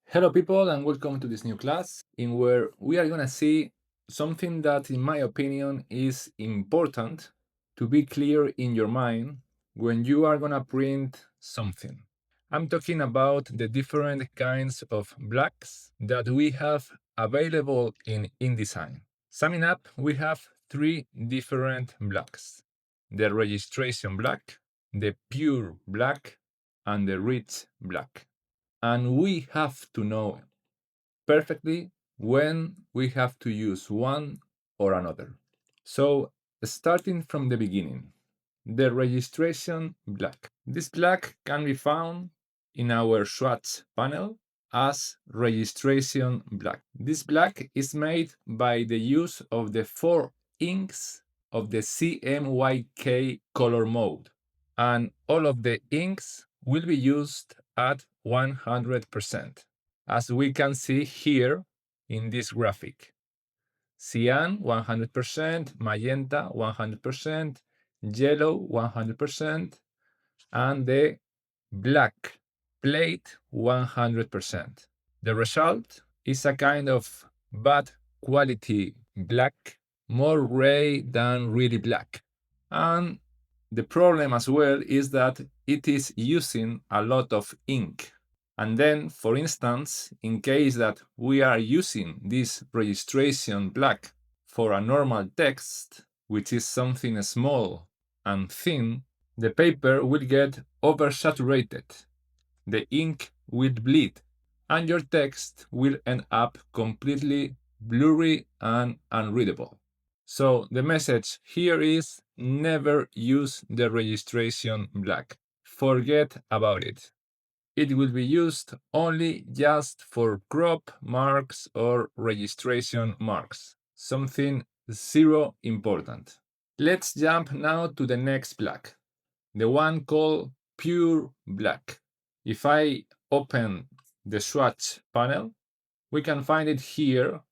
Hello people and welcome to this new class in where we are going to see something that in my opinion is important to be clear in your mind when you are going to print something. I'm talking about the different kinds of blacks that we have available in InDesign. Summing up, we have three different blacks: the registration black, the pure black, and the rich black. And we have to know perfectly when we have to use one or another. So, starting from the beginning, the registration black. This black can be found in our swatch panel as registration black. This black is made by the use of the four inks of the CMYK color mode, and all of the inks will be used at 100%, as we can see here in this graphic. Cyan 100%, magenta 100%, yellow 100%, and the black plate 100%. The result is a kind of bad quality black, more gray than really black. And the problem as well is that it is using a lot of ink. And then, for instance, in case that we are using this registration black for a normal text, which is something small and thin, the paper will get oversaturated, the ink will bleed, and your text will end up completely blurry and unreadable. So the message here is never use the registration black. Forget about it. It will be used only just for crop marks or registration marks, something zero important. Let's jump now to the next black, the one called pure black. If I open the swatch panel, we can find it here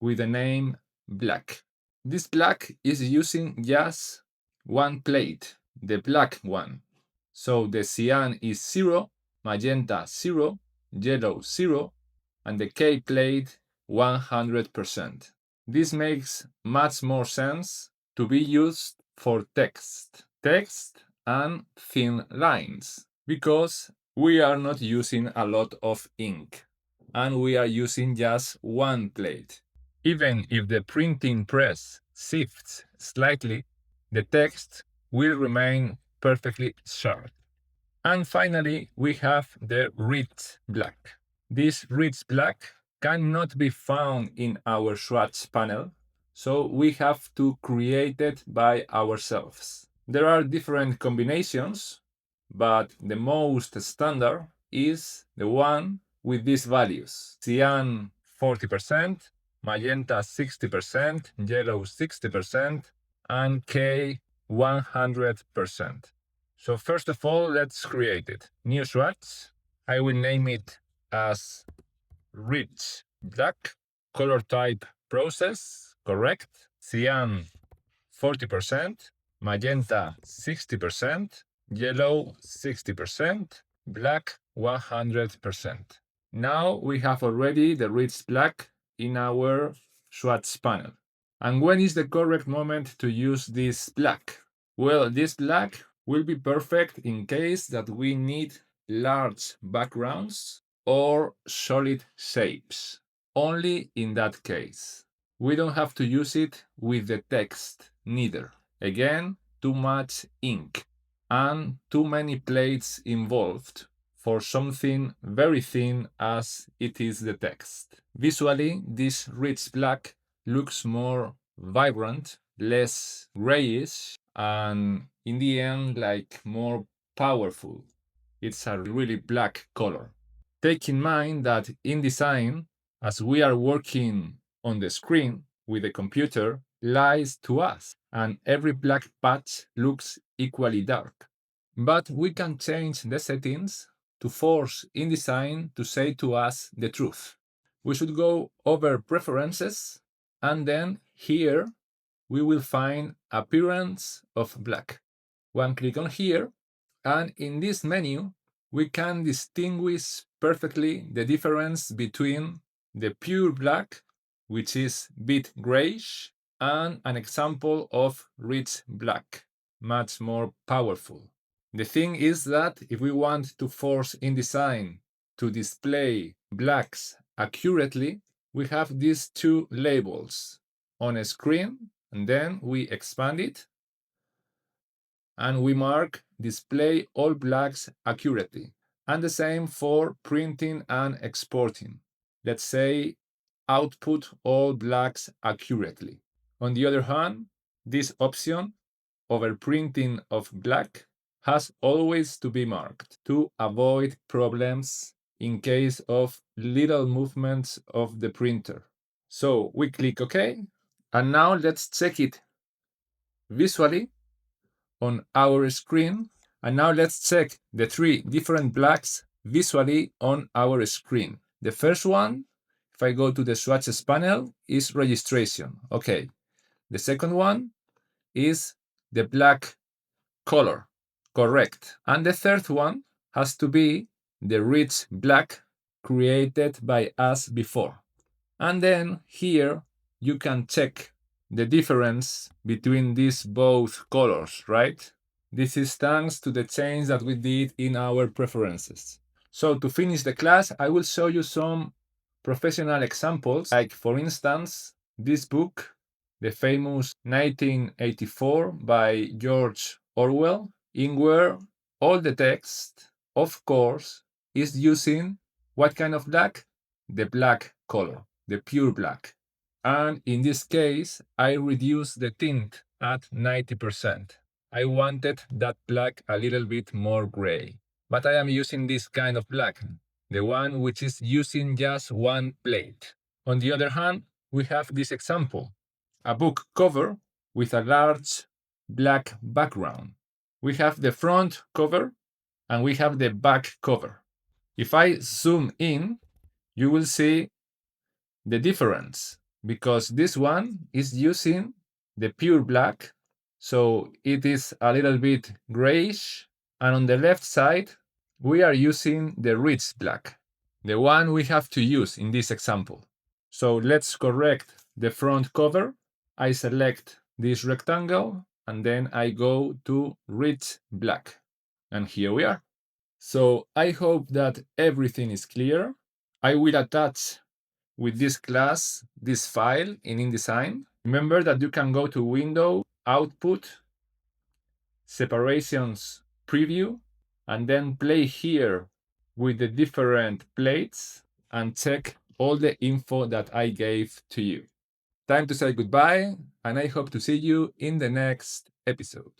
with the name black. This black is using just one plate, the black one. So the cyan is 0, magenta 0, yellow 0, and the K plate 100%. This makes much more sense to be used for text and thin lines, because we are not using a lot of ink and we are using just one plate. Even if the printing press shifts slightly, the text will remain perfectly sharp. And finally, we have the rich black. This rich black cannot be found in our swatch panel, so we have to create it by ourselves. There are different combinations, but the most standard is the one with these values: cyan 40%, magenta 60%, yellow 60%, and K 100%. So first of all, let's create it. New swatch. I will name it as rich black. Color type process, correct. Cyan 40%, magenta 60%, yellow 60%, black 100%. Now we have already the rich black in our swatch panel. And when is the correct moment to use this black? Well, this black will be perfect in case that we need large backgrounds or solid shapes. Only in that case. We don't have to use it with the text neither. Again, too much ink and too many plates involved for something very thin as it is the text. Visually, this rich black looks more vibrant, less grayish, and in the end, like more powerful. It's a really black color. Take in mind that InDesign, as we are working on the screen with the computer, lies to us, and every black patch looks equally dark. But we can change the settings to force InDesign to say to us the truth. We should go over preferences, and then here we will find appearance of black. One click on here, and in this menu we can distinguish perfectly the difference between the pure black, which is bit grayish, and an example of rich black, much more powerful. The thing is that if we want to force InDesign to display blacks accurately, we have these two labels on a screen, and then we expand it and we mark display all blacks accurately. And the same for printing and exporting. Let's say output all blacks accurately. On the other hand, this option, overprinting of black, has always to be marked to avoid problems in case of little movements of the printer. So we click OK, and now let's check it visually on our screen. And now let's check the three different blacks visually on our screen. The first one, if I go to the swatches panel, is registration. Okay. The second one is the black color. Correct. And the third one has to be the rich black created by us before. And then here you can check the difference between these both colors, right? This is thanks to the change that we did in our preferences. So to finish the class, I will show you some professional examples, like for instance, this book, the famous 1984 by George Orwell, in where all the text, of course, is using what kind of black? The black color, the pure black. And in this case, I reduced the tint at 90%. I wanted that black a little bit more gray. But I am using this kind of black, the one which is using just one plate. On the other hand, we have this example, a book cover with a large black background. We have the front cover and we have the back cover. If I zoom in, you will see the difference, because this one is using the pure black, so it is a little bit grayish, and on the left side we are using the rich black, the one we have to use in this example. So let's correct the front cover. I select this rectangle and then I go to rich black, and here we are. So I hope that everything is clear. I will attach with this class, this file in InDesign. Remember that you can go to Window, Output, Separations, Preview, and then play here with the different plates and check all the info that I gave to you. Time to say goodbye, and I hope to see you in the next episode.